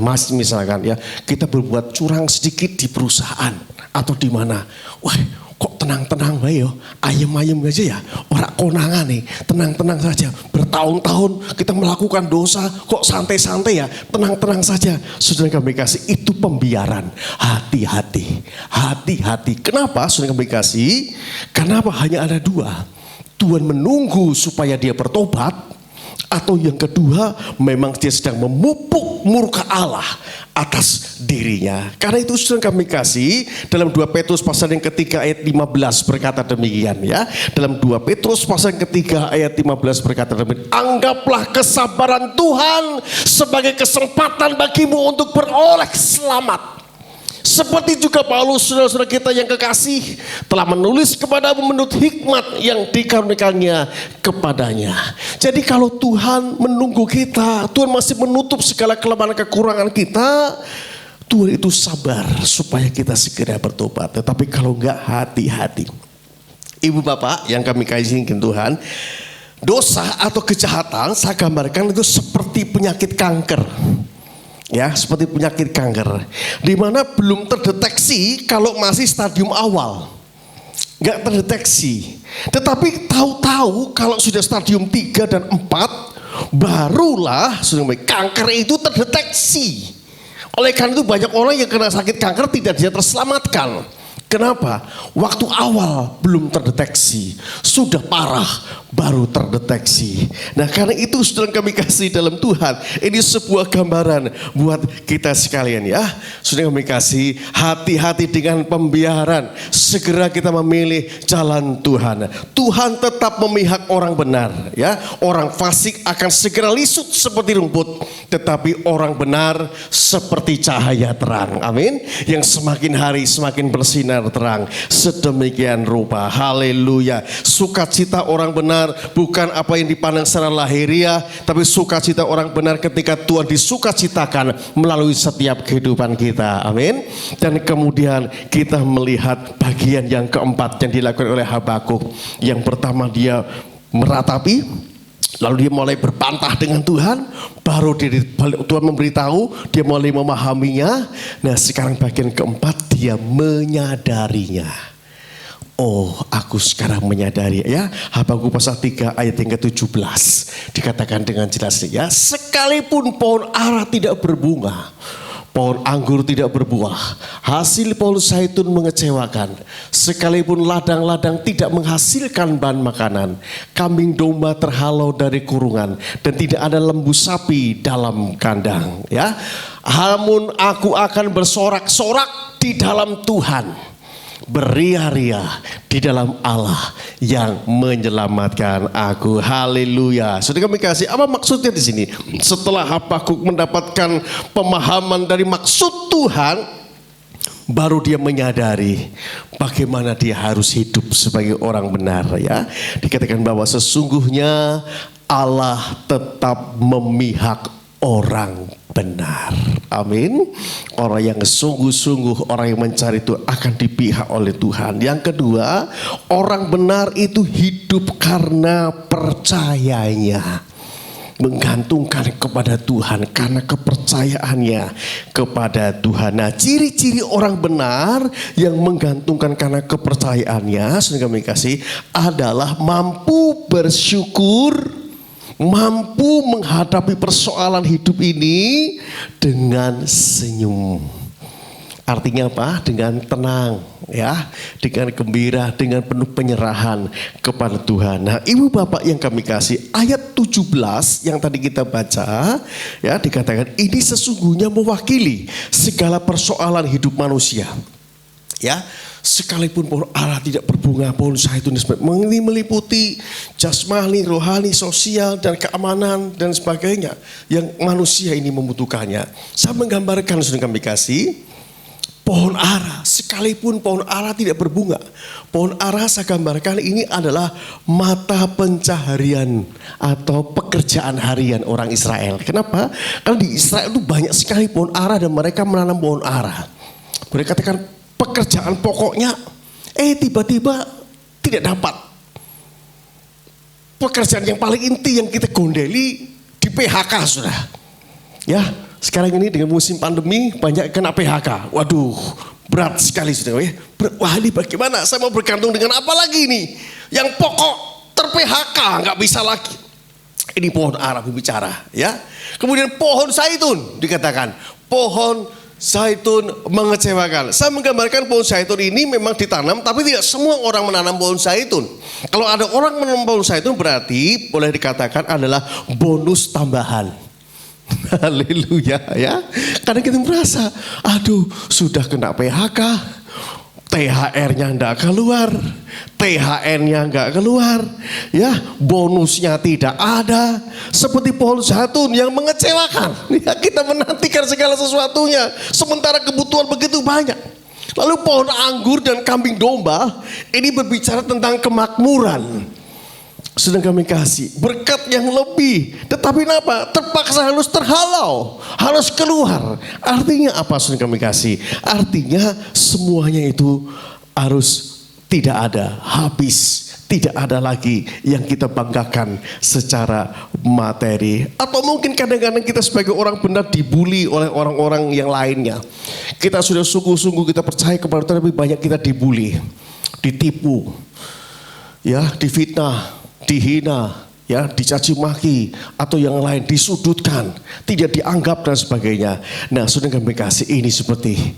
ya, kita berbuat curang sedikit di perusahaan atau di mana, wah kok tenang-tenang bae yo, ayem-ayem aja ya, ora konangan nih, tenang-tenang saja. Bertahun-tahun kita melakukan dosa, kok santai-santai ya, tenang-tenang saja. Saudara kami kasih, itu pembiaran. Hati-hati, hati-hati. Kenapa saudara kami kasih? Kenapa hanya ada dua? Tuhan menunggu supaya dia bertobat, atau yang kedua memang dia sedang memupuk murka Allah atas dirinya. Karena itu saudara kami kasih, dalam 2 Petrus pasal yang ketiga ayat 15 berkata demikian ya. Dalam 2 Petrus pasal yang ketiga ayat 15 berkata demikian. Anggaplah kesabaran Tuhan sebagai kesempatan bagimu untuk beroleh selamat. Seperti juga Paulus, saudara-saudara kita yang kekasih, telah menulis kepadamu menurut hikmat yang dikarunikannya kepadanya. Jadi kalau Tuhan menunggu kita, Tuhan masih menutup segala kelemahan kekurangan kita, Tuhan itu sabar supaya kita segera bertobat. Tetapi kalau enggak, hati-hati. Ibu bapak yang kami kasihi Tuhan, dosa atau kejahatan saya gambarkan itu seperti penyakit kanker. Ya, seperti penyakit kanker, di mana belum terdeteksi kalau masih stadium awal, nggak terdeteksi. Tetapi tahu-tahu kalau sudah stadium 3 dan 4, barulah kanker itu terdeteksi. Oleh karena itu banyak orang yang kena sakit kanker tidak bisa terselamatkan. Kenapa? Waktu awal belum terdeteksi, sudah parah baru terdeteksi. Nah karena itu saudara kami kasih dalam Tuhan, ini sebuah gambaran buat kita sekalian ya. Saudara kami kasih, hati-hati dengan pembiaran. Segera kita memilih jalan Tuhan. Tuhan tetap memihak orang benar ya. Orang fasik akan segera lisut seperti rumput, tetapi orang benar seperti cahaya terang. Amin. Yang semakin hari semakin bersinar terang sedemikian rupa. Haleluya. Sukacita orang benar bukan apa yang dipandang secara lahiriah, tapi sukacita orang benar ketika Tuhan disukacitakan melalui setiap kehidupan kita. Amin. Dan kemudian kita melihat bagian yang keempat yang dilakukan oleh Habakuk. Yang pertama dia meratapi, lalu dia mulai berbantah dengan Tuhan, baru Tuhan memberitahu, dia mulai memahaminya. Nah sekarang bagian keempat, dia menyadarinya. Oh aku sekarang menyadari ya. Habakuk pasal 3 ayat yang ke-17 dikatakan dengan jelas ya. Sekalipun pohon ara tidak berbunga, pohon anggur tidak berbuah, hasil pohon zaitun mengecewakan, sekalipun ladang-ladang tidak menghasilkan bahan makanan, kambing domba terhalau dari kurungan, dan tidak ada lembu sapi dalam kandang ya. Namun aku akan bersorak-sorak di dalam Tuhan, beria-ria di dalam Allah yang menyelamatkan aku. Haleluya. Saudara kami kasih, apa maksudnya di sini? Setelah Habakuk mendapatkan pemahaman dari maksud Tuhan, baru dia menyadari bagaimana dia harus hidup sebagai orang benar ya. Dikatakan bahwa sesungguhnya Allah tetap memihak orang benar. Amin. Orang yang sungguh-sungguh, orang yang mencari Tuhan akan dipihak oleh Tuhan. Yang kedua, orang benar itu hidup karena percayanya. menggantungkan kepada Tuhan karena kepercayaannya kepada Tuhan. Nah, ciri-ciri orang benar yang menggantungkan karena kepercayaannya, saudara kami kasih, adalah mampu bersyukur, mampu menghadapi persoalan hidup ini dengan senyum. Artinya apa? Dengan tenang, ya, dengan gembira, dengan penuh penyerahan kepada Tuhan. Nah, Ibu Bapak yang kami kasih, ayat 17 yang tadi kita baca, ya, dikatakan ini sesungguhnya mewakili segala persoalan hidup manusia. Ya, sekalipun pohon ara tidak berbunga, pohon zaitun ini meliputi jasmani, rohani, sosial, dan keamanan dan sebagainya yang manusia ini membutuhkannya. Saya menggambarkan, saudara kami kasih, pohon ara, sekalipun pohon ara tidak berbunga, pohon ara saya gambarkan ini adalah mata pencaharian atau pekerjaan harian orang Israel. Kenapa? Karena di Israel itu banyak sekali pohon ara dan mereka menanam pohon ara. Mereka katakan pekerjaan pokoknya, tiba-tiba tidak dapat. Pekerjaan yang paling inti yang kita gondeli di PHK, sudah. Ya. Sekarang ini dengan musim pandemi banyak kena PHK. Waduh, berat sekali sudah. Wah, ini bagaimana? Saya mau bergantung dengan apa lagi nih? Yang pokok ter-PHK nggak bisa lagi. Ini pohon ara berbicara, ya. Kemudian pohon zaitun dikatakan pohon zaitun mengecewakan. Saya menggambarkan pohon zaitun ini memang ditanam, tapi tidak semua orang menanam pohon zaitun. Kalau ada orang menanam pohon zaitun berarti boleh dikatakan adalah bonus tambahan. Haleluya, ya. Karena kita merasa, aduh, sudah kena PHK, THR-nya enggak keluar, THN-nya enggak keluar, ya, bonusnya tidak ada. Seperti pohon zaitun yang mengecewakan. Ya, kita menantikan segala sesuatunya, sementara kebutuhan begitu banyak. Lalu pohon anggur dan kambing domba ini berbicara tentang kemakmuran. Sedang kami kasih berkat yang lebih, tetapi apa? Terpaksa harus terhalau, harus keluar. Artinya apa? Sedang kami kasih, artinya semuanya itu harus tidak ada, habis, tidak ada lagi yang kita banggakan secara materi. Atau mungkin kadang-kadang kita sebagai orang benar dibully oleh orang-orang yang lainnya. Kita sudah sungguh-sungguh kita percaya kepada Tuhan, tapi banyak kita dibully, ditipu, ya, difitnah, dihina, ya, dicaci maki atau yang lain, disudutkan, tidak dianggap dan sebagainya. Nah, sudah kami kasih ini seperti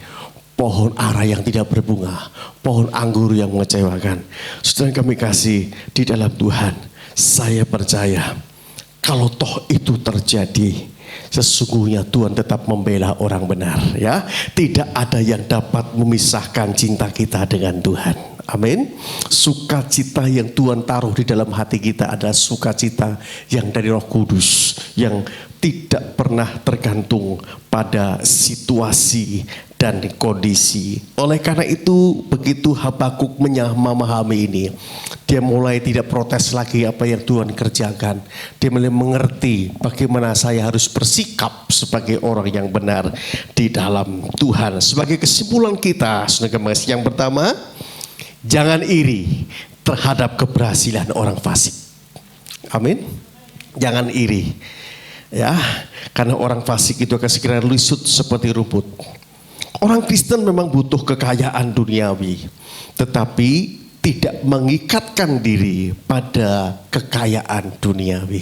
pohon ara yang tidak berbunga, pohon anggur yang mengecewakan. Sudah kami kasih di dalam Tuhan, saya percaya kalau toh itu terjadi, sesungguhnya Tuhan tetap membela orang benar, ya. Tidak ada yang dapat memisahkan cinta kita dengan Tuhan. Amin. Sukacita yang Tuhan taruh di dalam hati kita adalah sukacita yang dari Roh Kudus, yang tidak pernah tergantung pada situasi dan kondisi. Oleh karena itu, begitu Habakuk memahami ini, dia mulai tidak protes lagi apa yang Tuhan kerjakan. Dia mulai mengerti bagaimana saya harus bersikap sebagai orang yang benar di dalam Tuhan. Sebagai kesimpulan kita, yang pertama, jangan iri terhadap keberhasilan orang fasik. Amin. Jangan iri, ya, karena orang fasik itu akan segera lisut seperti rumput. Orang Kristen memang butuh kekayaan duniawi, tetapi tidak mengikatkan diri pada kekayaan duniawi.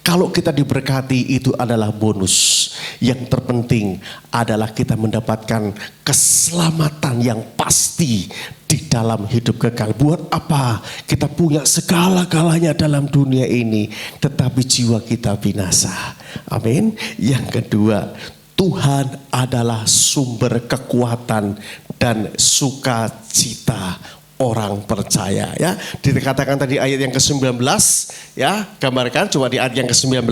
Kalau kita diberkati, itu adalah bonus. Yang terpenting adalah kita mendapatkan keselamatan yang pasti di dalam hidup kekal. Buat apa kita punya segala-galanya dalam dunia ini, tetapi jiwa kita binasa? Amin. Yang kedua, Tuhan adalah sumber kekuatan dan sukacita orang percaya, ya. Dikatakan tadi ayat yang ke-19, ya, gambarkan coba di ayat yang ke-19.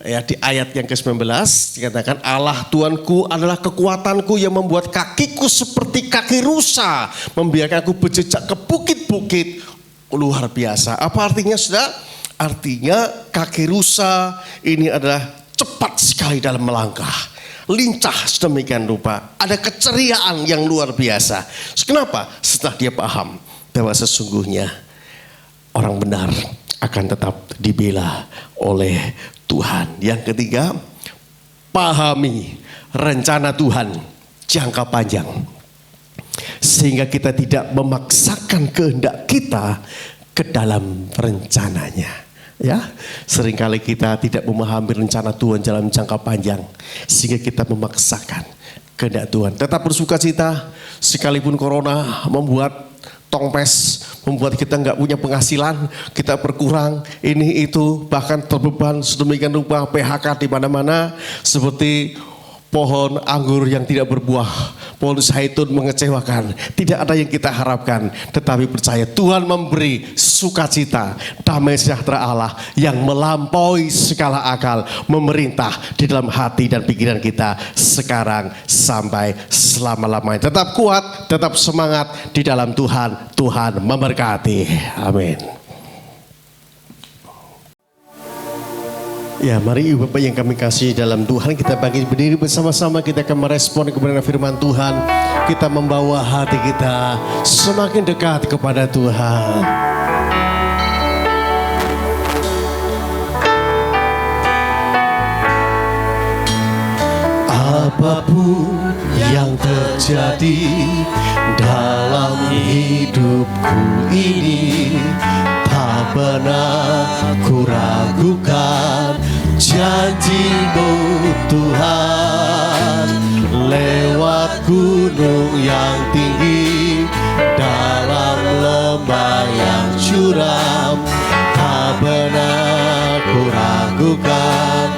Ya, di ayat yang ke-19 dikatakan Allah Tuhanku adalah kekuatanku yang membuat kakiku seperti kaki rusa, membiarkan aku berjejak ke bukit-bukit. Luar biasa. Apa artinya, Saudara? Artinya kaki rusa ini adalah cepat sekali dalam melangkah, lincah sedemikian rupa, ada keceriaan yang luar biasa. Kenapa? Setelah dia paham bahwa sesungguhnya orang benar akan tetap dibela oleh Tuhan. Yang ketiga, pahami rencana Tuhan jangka panjang, sehingga kita tidak memaksakan kehendak kita ke dalam rencananya. Ya, seringkali kita tidak memahami rencana Tuhan dalam jangka panjang, sehingga kita memaksakan kehendak Tuhan. Tetap bersukacita, sekalipun corona membuat tongpes, membuat kita nggak punya penghasilan, kita berkurang, ini itu, bahkan terbeban sedemikian rupa, PHK di mana-mana, seperti pohon anggur yang tidak berbuah, pohon zaitun mengecewakan. Tidak ada yang kita harapkan, tetapi percaya Tuhan memberi sukacita, damai sejahtera Allah yang melampaui segala akal, memerintah di dalam hati dan pikiran kita sekarang sampai selama-lamanya. Tetap kuat, tetap semangat di dalam Tuhan. Tuhan memberkati. Amin. Ya, mari Ibu Bapak yang kami kasih dalam Tuhan, kita bangkit berdiri bersama-sama, kita akan merespon kepada firman Tuhan. Kita membawa hati kita semakin dekat kepada Tuhan. Apapun yang terjadi dalam hidupku ini, tak pernah ku ragukan janji-Mu Tuhan. Lewat gunung yang tinggi, dalam lembah yang curam, tak pernah ku ragukan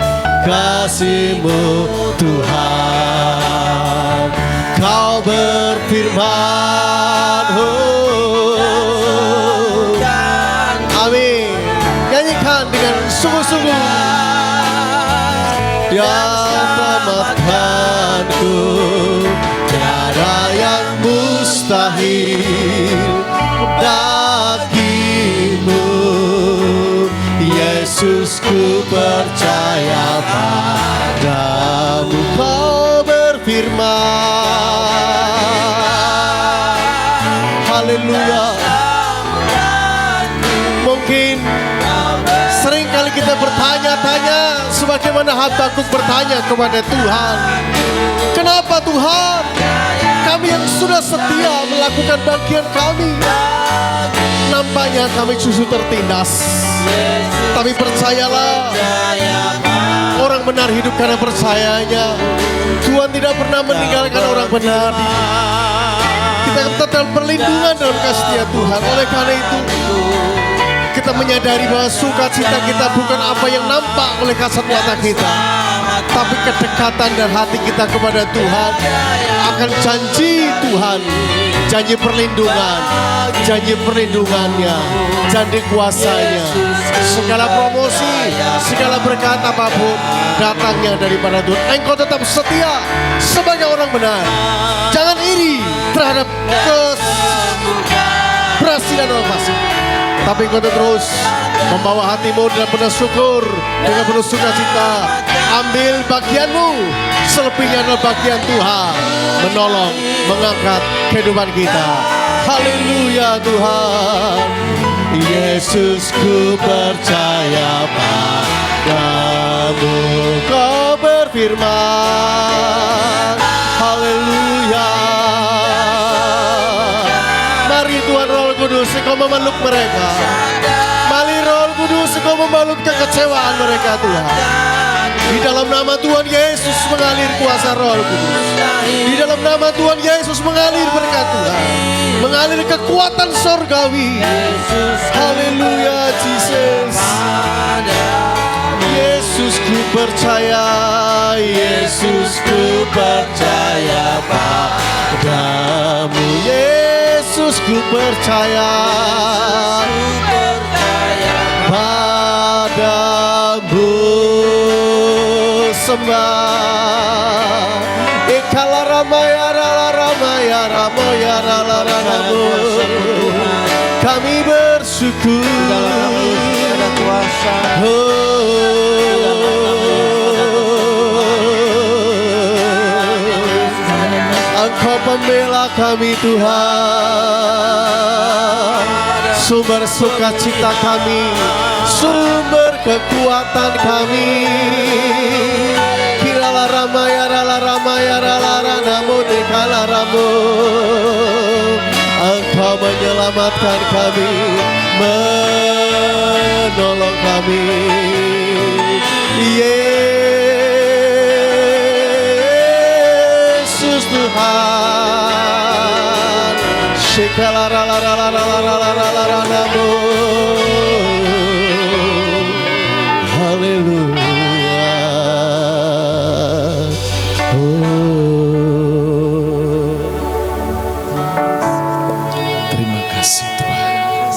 kasih-Mu Tuhan. Kau berfirman, amin. Nyanyikan dengan sungguh-sungguh. Dia selamatkanku, tiada yang mustahil bagimu. Yesus, ku percaya padamu. Kau berfirman, haleluya. Mungkin seringkali kita bertanya-tanya, sebagaimana Habakuk bertanya kepada Tuhan, kenapa Tuhan, kami yang sudah setia melakukan bagian kami, nampaknya kami justru tertindas. Tapi percayalah, orang benar hidup karena percayanya. Tuhan tidak pernah meninggalkan orang benar. Kita tetap perlindungan dalam kasih Tuhan. Oleh karena itu, kita menyadari bahwa sukacita kita bukan apa yang nampak oleh kasat mata kita, tapi kedekatan dan hati kita kepada Tuhan akan janji Tuhan, janji perlindungan, janji perlindungannya, janji kuasanya. Segala promosi, segala berkat apapun datangnya daripada Tuhan. Engkau tetap setia sebagai orang benar. Jangan iri terhadap keberhasilan orang fasik, tapi engkau terus membawa hatimu dalam penuh syukur, dengan penuh sukacita. Ambil bagianmu, selebihnya adalah bagian Tuhan, menolong, mengangkat kehidupan kita. Haleluya Tuhan. Yesus, ku percaya padamu. Kau berfirman, haleluya. Mari Tuhan Roh Kudus, Engkau memeluk mereka. Mari Roh Kudus, Engkau memeluk kekecewaan mereka Tuhan. Di dalam nama Tuhan Yesus mengalir kuasa Roh Kudus. Di dalam nama Tuhan Yesus mengalir berkat Tuhan, mengalir kekuatan sorgawi. Haleluya Jesus. Yesus, ku percaya. Yesus, ku percaya padamu. Yesus, ku percaya padamu. Sembah ikala ramaya ramaya ramaya ramu. Kami bersyukur ada kuasa. Engkau pembela kami Tuhan. sumber sukacita kami, sumber kekuatan kami. Kirala ramaya rala namo dekala ramo. Engkau menyelamatkan kami, menolong kami. Yesus Tuhan. Shikala rala namo. Haleluya. Terima kasih Tuhan.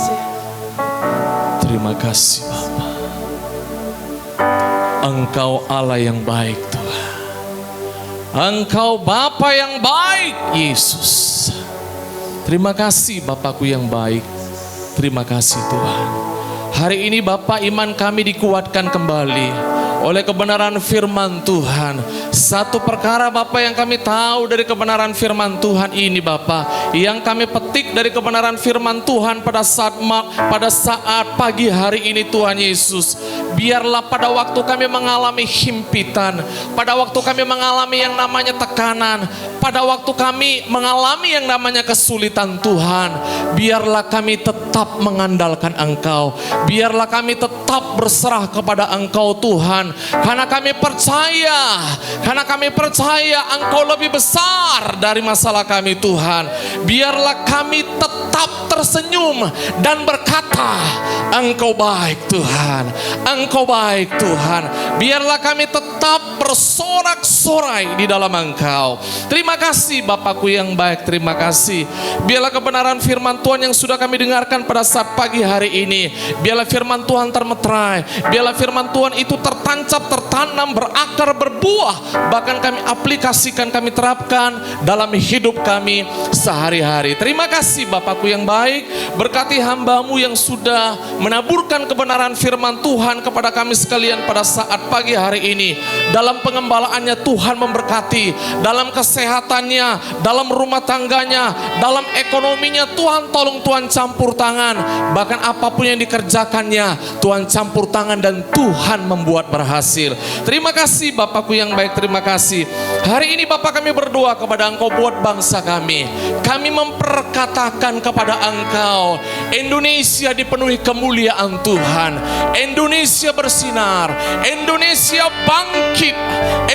Terima kasih Bapa. Engkau Allah yang baik Tuhan. Engkau Bapa yang baik Yesus. Terima kasih Bapakku yang baik. Terima kasih Tuhan. Hari ini Bapa, iman kami dikuatkan kembali oleh kebenaran firman Tuhan. Satu perkara Bapa yang kami tahu dari kebenaran firman Tuhan ini Bapa, yang kami petik dari kebenaran firman Tuhan pada saat pagi hari ini Tuhan Yesus, biarlah pada waktu kami mengalami himpitan, pada waktu kami mengalami yang namanya tekanan, pada waktu kami mengalami yang namanya kesulitan Tuhan, biarlah kami tetap mengandalkan Engkau, biarlah kami tetap berserah kepada Engkau Tuhan, karena kami percaya Engkau lebih besar dari masalah kami Tuhan. Biarlah kami tetap tersenyum dan berkata, Engkau baik Tuhan, Engkau baik Tuhan. Biarlah kami tetap bersorak-sorai di dalam Engkau. Terima kasih Bapakku yang baik, terima kasih. Biarlah kebenaran firman Tuhan yang sudah kami dengarkan pada saat pagi hari ini, biarlah firman Tuhan termeterai, biarlah firman Tuhan itu tertancap, tertanam, berakar, berbuah, bahkan kami aplikasikan, kami terapkan dalam hidup kami sehari-hari. Terima kasih Bapakku yang baik, berkati hamba-Mu yang sudah menaburkan kebenaran firman Tuhan kepada kami sekalian pada saat pagi hari ini. Dalam pengembalaannya Tuhan memberkati, dalam kesehatannya, dalam rumah tangganya, dalam ekonominya Tuhan tolong, Tuhan campur tangan, bahkan apapun yang dikerjakannya Tuhan campur tangan dan Tuhan membuat berhasil. Terima kasih Bapakku yang baik, terima kasih. Hari ini Bapak kami berdoa kepada Engkau buat bangsa kami. Kami memperkatakan kepada Engkau, Indonesia dipenuhi kemuliaan Tuhan, Indonesia bersinar, Indonesia bangkit,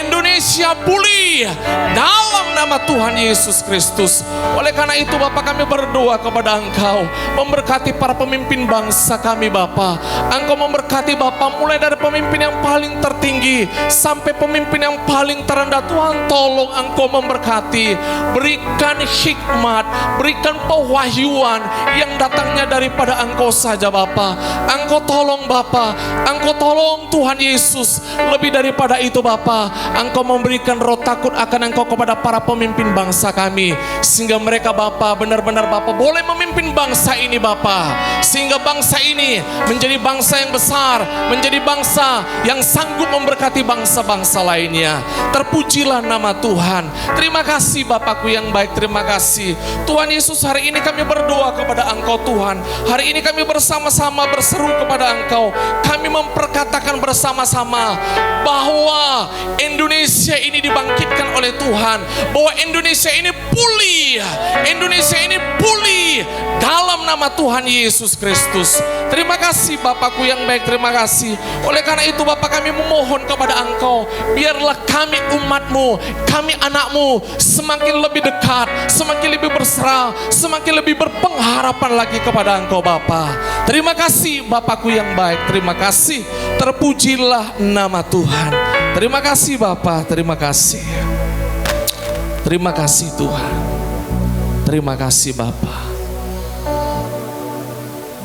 Indonesia pulih dalam nama Tuhan Yesus Kristus. Oleh karena itu Bapak kami berdoa kepada Engkau, memberkati para pemimpin bangsa kami Bapak. Engkau memberkati Bapak mulai dari pemimpin yang paling tertinggi sampai pemimpin yang paling terendah. Tuhan tolong Engkau memberkati, berikan hikmat, berikan pewahyuan yang datangnya daripada Engkau saja Bapak. Engkau tolong Bapak, Engkau tolong Tuhan Yesus. Lebih daripada itu Bapak, Engkau memberikan roh takut akan Engkau kepada para pemimpin bangsa kami, sehingga mereka Bapak benar-benar Bapak boleh memimpin bangsa ini Bapak, sehingga bangsa ini menjadi bangsa yang besar, menjadi bangsa yang sanggup memberkati bangsa-bangsa lainnya. Terpujilah nama Tuhan. Terima kasih Bapakku yang baik, terima kasih Tuhan Yesus. Hari ini kami berdoa kepada Engkau Tuhan. Hari ini kami bersama-sama berseru kepada Engkau. Kami memperkatakan bersama-sama bahwa Indonesia ini dibangkitkan oleh Tuhan, bahwa Indonesia ini pulih, Indonesia ini pulih dalam nama Tuhan Yesus Kristus. Terima kasih Bapakku yang baik, terima kasih. Oleh karena itu Bapak kami memohon kepada Engkau, biarlah kami umat-Mu, kami anak-Mu semakin lebih dekat, semakin lebih berserah, semakin lebih berpengharapan lagi kepada Engkau Bapa. Terima kasih Bapakku yang baik, terima kasih. Terpujilah nama Tuhan. Terima kasih Bapa, terima kasih. Terima kasih Tuhan. Terima kasih Bapa.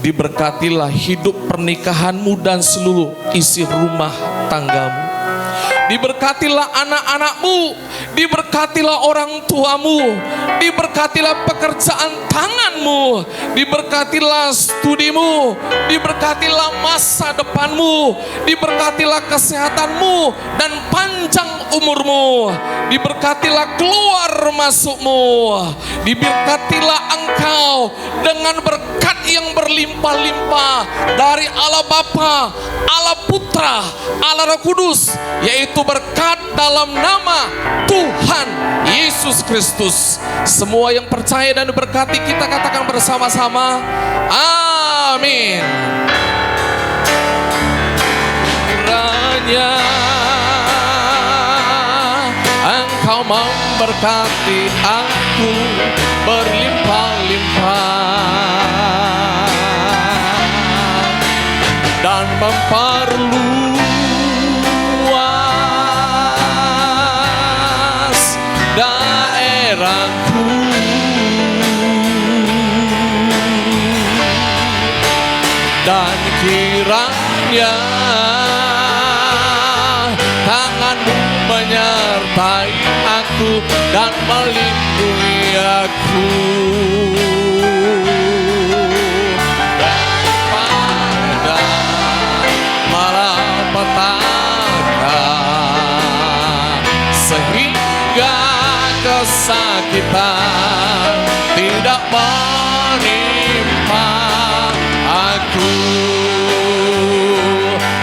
Diberkatilah hidup pernikahanmu dan seluruh isi rumah tanggamu. Diberkatilah anak-anakmu, diberkatilah orang tuamu, diberkatilah pekerjaan tanganmu, diberkatilah studimu, diberkatilah masa depanmu, diberkatilah kesehatanmu dan panjang umurmu, diberkatilah keluar masukmu, diberkatilah engkau dengan berkat yang berlimpah-limpah dari Allah Bapa, Allah Putra, Allah Roh Kudus, yaitu berkat dalam nama Tuhan Yesus Kristus. Semua yang percaya dan diberkati, kita katakan bersama-sama, amin. Kiranya Engkau memberkati aku berlimpah-limpah dan memperluas daerahku, dan kiranya tangan-Mu menyertai aku dan melindungi aku daripada malapetaka, sehingga kesakitan tidak menimpa aku,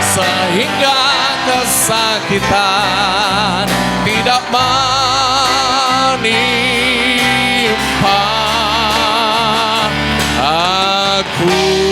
sehingga kesakitan tidak menimpa aku.